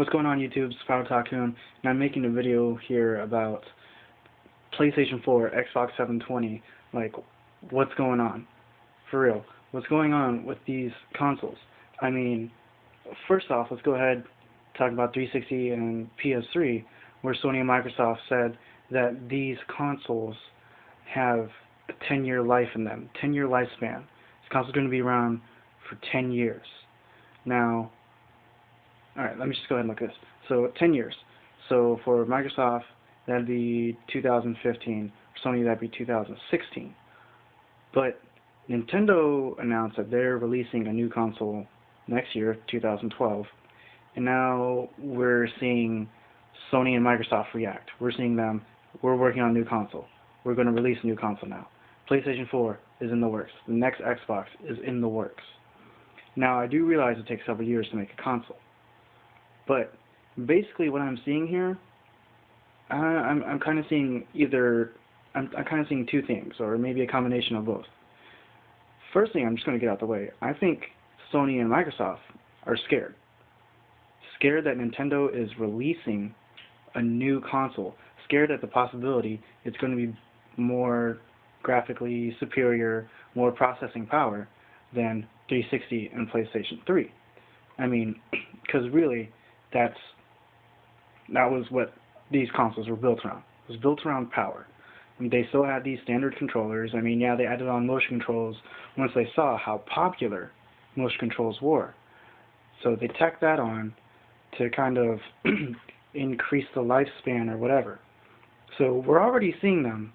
What's going on, YouTube? It's Power Tycoon, and I'm making a video here about PlayStation 4, Xbox720. Like, what's going on? For real. What's going on with these consoles? I mean, first off, let's go ahead and talk about 360 and PS3, where Sony and Microsoft said that these consoles have a 10-year life in them, 10-year lifespan. This console's going to be around for 10 years. Now, alright, let me just go ahead and look at this. So, 10 years. So, for Microsoft, that'd be 2015. For Sony, that'd be 2016. But Nintendo announced that they're releasing a new console next year, 2012. And now we're seeing Sony and Microsoft react. We're seeing them, we're working on a new console. We're going to release a new console now. PlayStation 4 is in the works. The next Xbox is in the works. Now, I do realize it takes several years to make a console. But basically what I'm seeing here, I'm kind of seeing I'm kind of seeing two things, or maybe a combination of both. First thing, I'm just going to get out the way. I think Sony and Microsoft are scared. Scared that Nintendo is releasing a new console. Scared at the possibility it's going to be more graphically superior, more processing power than 360 and PlayStation 3. I mean, because really, that was what these consoles were built around. It was built around power. I mean, they still had these standard controllers. I mean, yeah, they added on motion controls once they saw how popular motion controls were. So they tacked that on to kind of increase the lifespan or whatever. So we're already seeing them,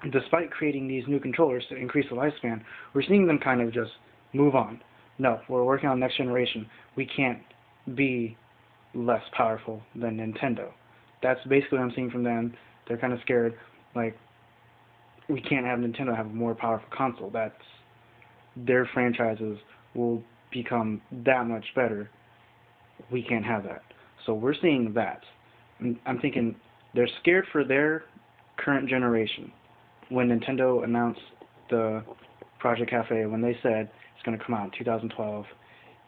despite creating these new controllers to increase the lifespan, we're seeing them kind of just move on. No, we're working on next generation. We can't be less powerful than Nintendo. That's basically what I'm seeing from them. They're kind of scared, like, we can't have Nintendo have a more powerful console. Their franchises will become that much better. We can't have that. So we're seeing that. I'm thinking they're scared for their current generation. When Nintendo announced the Project Cafe, when they said it's going to come out in 2012,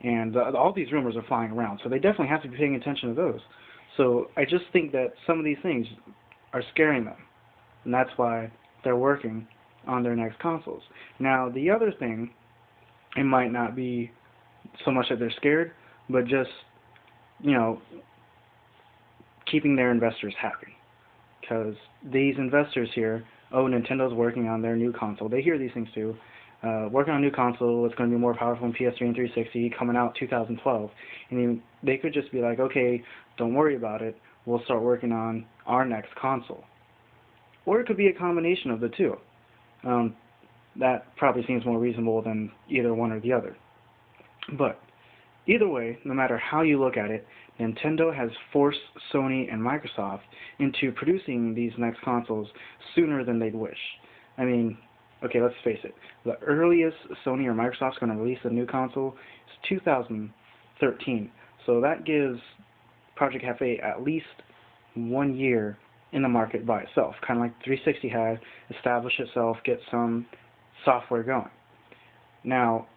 and all these rumors are flying around, so they definitely have to be paying attention to those. So I just think that some of these things are scaring them, and that's why they're working on their next consoles. Now, the other thing, it might not be so much that they're scared, but just, you know, keeping their investors happy. Because these investors here, oh, Nintendo's working on their new console. They hear these things too. Working on a new console, it's going to be more powerful than PS3 and 360, coming out 2012. And they could just be like, okay, don't worry about it. We'll start working on our next console. Or it could be a combination of the two. That probably seems more reasonable than either one or the other. But either way, no matter how you look at it, Nintendo has forced Sony and Microsoft into producing these next consoles sooner than they'd wish. I mean, okay, let's face it. The earliest Sony or Microsoft's going to release a new console is 2013. So that gives Project Cafe at least 1 year in the market by itself, kind of like 360 had, establish itself, get some software going. Now,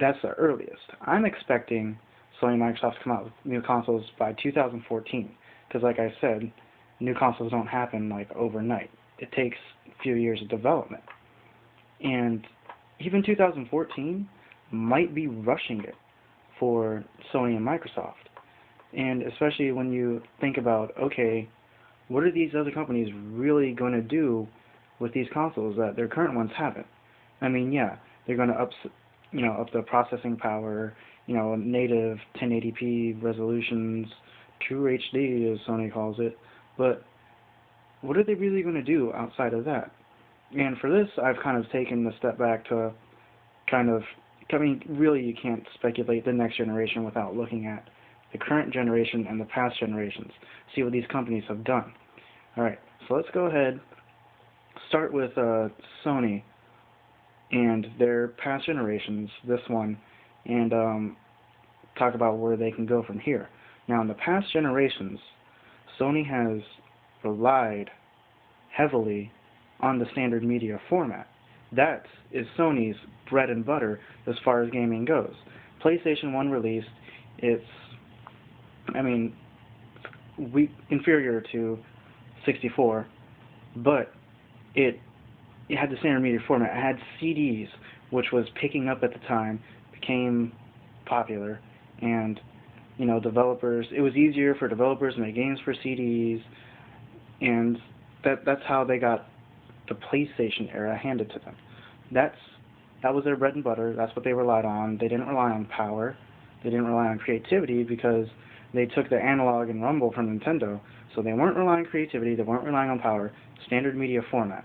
that's the earliest. I'm expecting Sony and Microsoft to come out with new consoles by 2014, because like I said, new consoles don't happen like overnight. It takes a few years of development. And even 2014 might be rushing it for Sony and Microsoft. And especially when you think about, okay, what are these other companies really going to do with these consoles that their current ones haven't? I mean, yeah, they're going to up the processing power, native 1080p resolutions, true HD as Sony calls it, but what are they really going to do outside of that? And for this, I've kind of taken a step back to really you can't speculate the next generation without looking at the current generation and the past generations, see what these companies have done. Alright, so let's go ahead, start with Sony and their past generations, this one, and talk about where they can go from here. Now, in the past generations, Sony has relied heavily on the standard media format. That is Sony's bread and butter as far as gaming goes. PlayStation 1 released, it's I mean, inferior to 64, but it had the standard media format. It had CDs, which was picking up at the time, became popular, and developers. It was easier for developers to make games for CDs, and that's how they got the PlayStation era handed to them. That was their bread and butter. That's what they relied on. They didn't rely on power. They didn't rely on creativity because they took the analog and rumble from Nintendo. So they weren't relying on creativity. They weren't relying on power. Standard media format.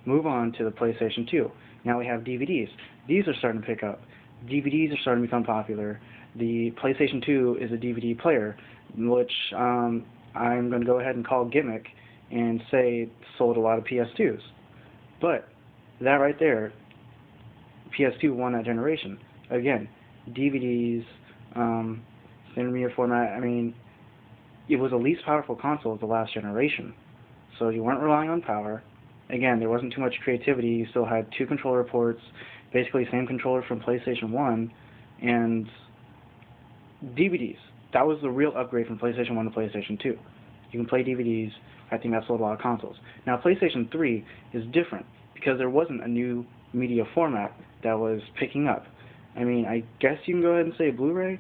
Move on to the PlayStation 2. Now we have DVDs. These are starting to pick up. DVDs are starting to become popular. The PlayStation 2 is a DVD player, which I'm going to go ahead and call gimmick and say sold a lot of PS2s. But that right there, PS2 won that generation. Again, DVDs, standard media format. I mean, it was the least powerful console of the last generation. So you weren't relying on power. Again, there wasn't too much creativity. You still had 2 controller ports, basically same controller from PlayStation 1, and DVDs. That was the real upgrade from PlayStation 1 to PlayStation 2. You can play DVDs. I think that sold a lot of consoles. Now, PlayStation 3 is different because there wasn't a new media format that was picking up. I mean, I guess you can go ahead and say Blu-ray,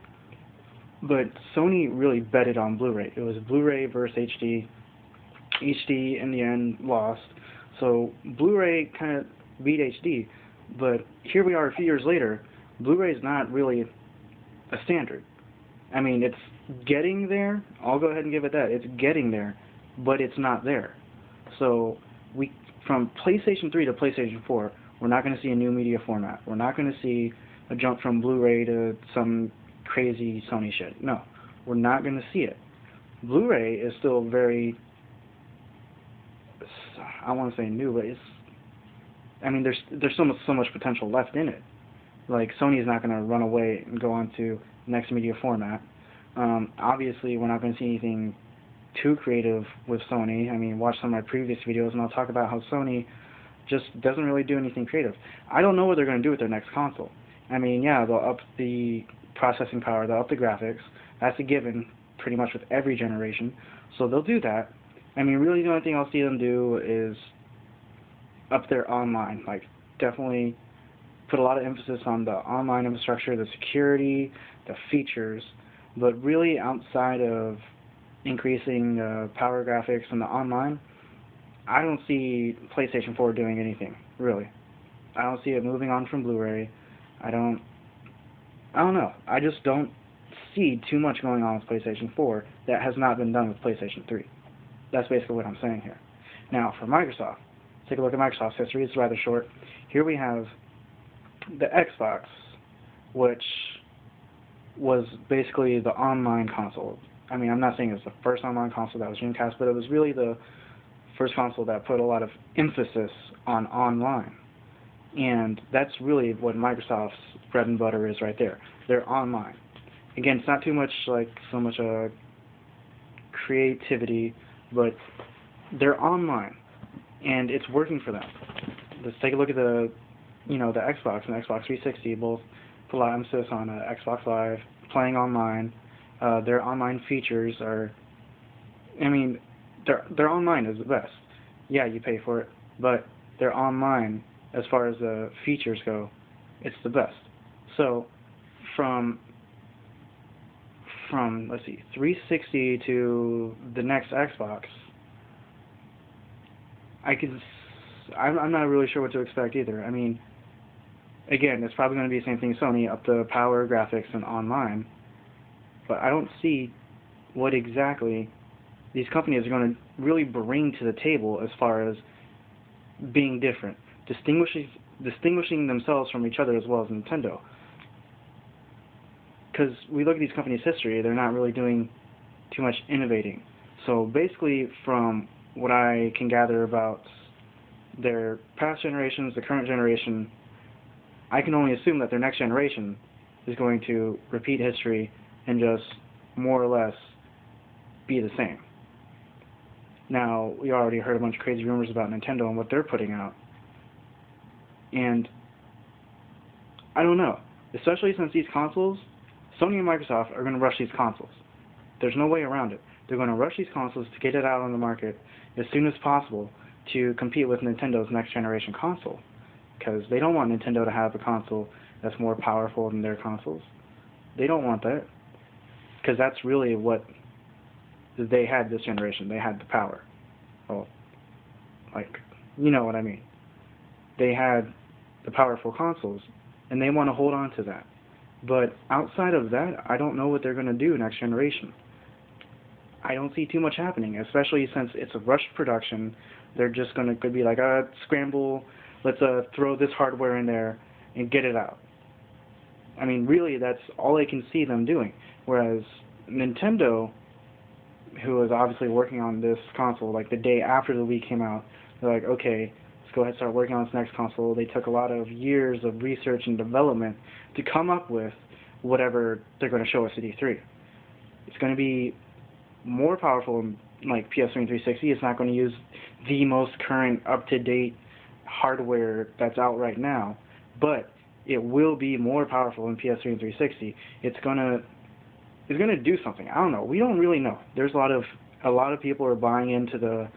but Sony really betted on Blu-ray. It was Blu-ray versus HD. HD, in the end, lost. So Blu-ray kind of beat HD, but here we are a few years later. Blu-ray is not really a standard. I mean, it's getting there. I'll go ahead and give it that. It's getting there, but it's not there. So from PlayStation 3 to PlayStation 4, we're not going to see a new media format. We're not going to see a jump from Blu-ray to some crazy Sony shit. No, we're not going to see it. Blu-ray is still very, I don't want to say new, but I mean, there's so much potential left in it. Like, Sony's not going to run away and go on to the next media format. Obviously, we're not going to see anything too creative with Sony. I mean, watch some of my previous videos, and I'll talk about how Sony just doesn't really do anything creative. I don't know what they're going to do with their next console. I mean, yeah, they'll up the processing power, they'll up the graphics. That's a given pretty much with every generation. So they'll do that. I mean, really the only thing I'll see them do is up their online. Like, definitely put a lot of emphasis on the online infrastructure, the security, the features. But really, outside of increasing power graphics and the online, I don't see PlayStation 4 doing anything, really. I don't see it moving on from Blu-ray. I don't know. I just don't see too much going on with PlayStation 4 that has not been done with PlayStation 3. That's basically what I'm saying here. Now, for Microsoft, take a look at Microsoft's history. It's rather short. Here we have the Xbox, which was basically the online console. I mean, I'm not saying it's the first online console that was Dreamcast, but it was really the first console that put a lot of emphasis on online. And that's really what Microsoft's bread and butter is right there. They're online. Again, it's not too much like so much creativity, but they're online, and it's working for them. Let's take a look at the Xbox and the Xbox 360. Both put a lot of emphasis on Xbox Live, playing online. Their online features are, I mean, their online is the best. Yeah, you pay for it, but their online, as far as the features go, it's the best. So from let's see, 360 to the next Xbox, I'm not really sure what to expect either. I mean, again, it's probably going to be the same thing as Sony, up the power, graphics, and online. But I don't see what exactly these companies are going to really bring to the table as far as being different, distinguishing themselves from each other as well as Nintendo. Because we look at these companies' history, they're not really doing too much innovating. So basically, from what I can gather about their past generations, the current generation, I can only assume that their next generation is going to repeat history and just more or less be the same. Now, we already heard a bunch of crazy rumors about Nintendo and what they're putting out. And I don't know. Especially since these consoles, Sony and Microsoft are going to rush these consoles. There's no way around it. They're going to rush these consoles to get it out on the market as soon as possible to compete with Nintendo's next generation console, because they don't want Nintendo to have a console that's more powerful than their consoles. They don't want that, because that's really what they had this generation. They had the power. Well, like, you know what I mean. They had the powerful consoles, and they want to hold on to that. But outside of that, I don't know what they're going to do next generation. I don't see too much happening, especially since it's a rushed production. They're just going to be like, scramble, let's throw this hardware in there and get it out. I mean, really, that's all I can see them doing. Whereas Nintendo, who was obviously working on this console like the day after the Wii came out, they're like, okay, let's go ahead and start working on this next console. They took a lot of years of research and development to come up with whatever they're going to show us at E3. It's going to be more powerful than like PS3 and 360. It's not going to use the most current, up-to-date hardware that's out right now, but it will be more powerful than PS3 and 360. It's gonna do something. I don't know. We don't really know. There's a lot of people are buying into the,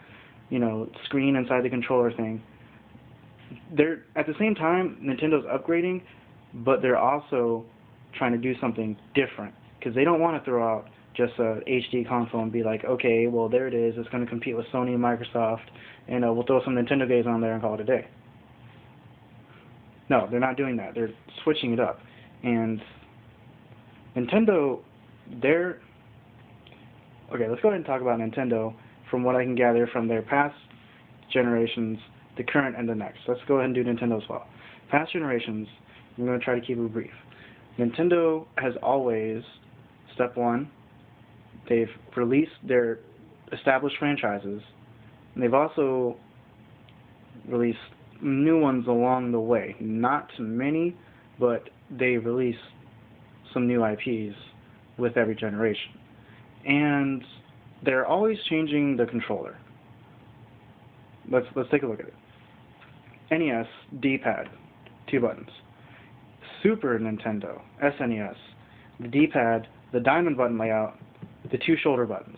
screen inside the controller thing. They're at the same time, Nintendo's upgrading, but they're also trying to do something different, because they don't want to throw out just a HD console and be like, okay, well, there it is. It's going to compete with Sony and Microsoft, and we'll throw some Nintendo games on there and call it a day. No, they're not doing that. They're switching it up. And Nintendo, okay, let's go ahead and talk about Nintendo from what I can gather from their past generations, the current, and the next. Let's go ahead and do Nintendo as well. Past generations, I'm going to try to keep it brief. Nintendo has always, step one, they've released their established franchises, and they've also released new ones along the way. Not many, but they release some new IPs with every generation. And they're always changing the controller. Let's take a look at it. NES, D-pad, 2 buttons. Super Nintendo, SNES, the D-pad, the diamond button layout, the 2 shoulder buttons.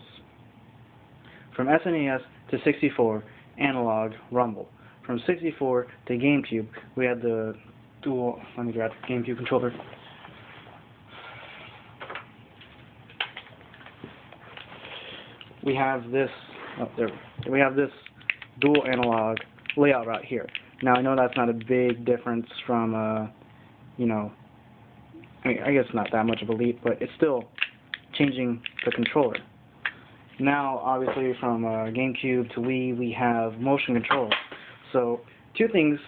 From SNES to 64, analog, rumble. From 64 to GameCube, we had the dual, let me grab the GameCube controller. We have this, we have this dual analog layout right here. Now, I know that's not a big difference from, I guess not that much of a leap, but it's still changing the controller. Now, obviously, from GameCube to Wii, we have motion control. So, 2 things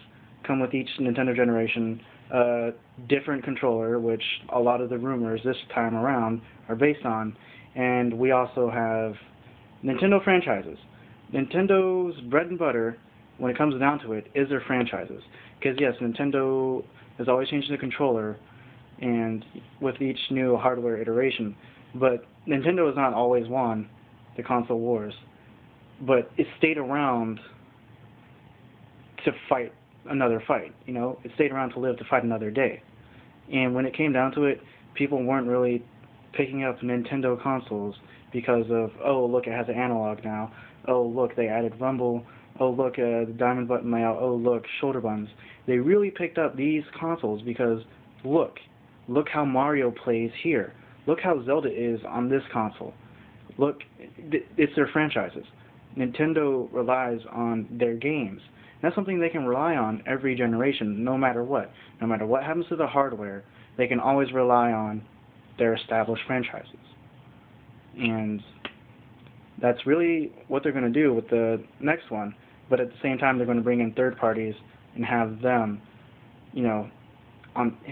come with each Nintendo generation. Different controller, which a lot of the rumors this time around are based on, and we also have Nintendo franchises. Nintendo's bread and butter, when it comes down to it, is their franchises. Because yes, Nintendo has always changed the controller, and with each new hardware iteration, but Nintendo has not always won the console wars, but it stayed around to fight another fight. It stayed around to live to fight another day. And when it came down to it, people weren't really picking up Nintendo consoles because of, oh, look, it has an analog now. Oh, look, they added rumble. Oh, look, the diamond button layout. Oh, look, shoulder buttons. They really picked up these consoles because, look how Mario plays here. Look how Zelda is on this console. Look, it's their franchises. Nintendo relies on their games. That's something they can rely on every generation, no matter what. No matter what happens to the hardware, they can always rely on their established franchises. And that's really what they're going to do with the next one. But at the same time, they're going to bring in third parties and have them,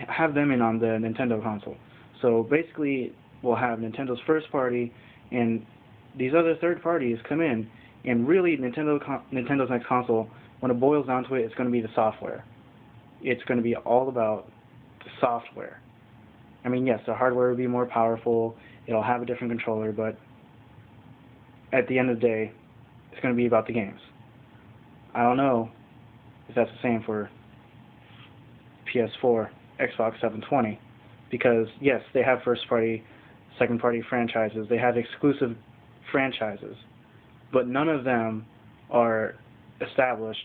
have them in on the Nintendo console. So basically, we'll have Nintendo's first party, and these other third parties come in, and really Nintendo's next console, when it boils down to it, it's going to be the software. It's going to be all about the software. I mean, yes, the hardware will be more powerful, it'll have a different controller, but at the end of the day, it's going to be about the games. I don't know if that's the same for PS4, Xbox720, because yes, they have first-party second-party franchises. They have exclusive franchises, but none of them are established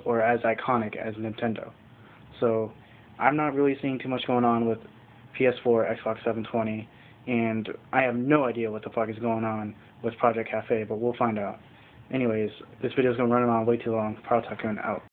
or as iconic as Nintendo. So I'm not really seeing too much going on with PS4, Xbox 720, and I have no idea what the fuck is going on with Project Cafe, but we'll find out. Anyways, this video is going to run on way too long. Tycoon out.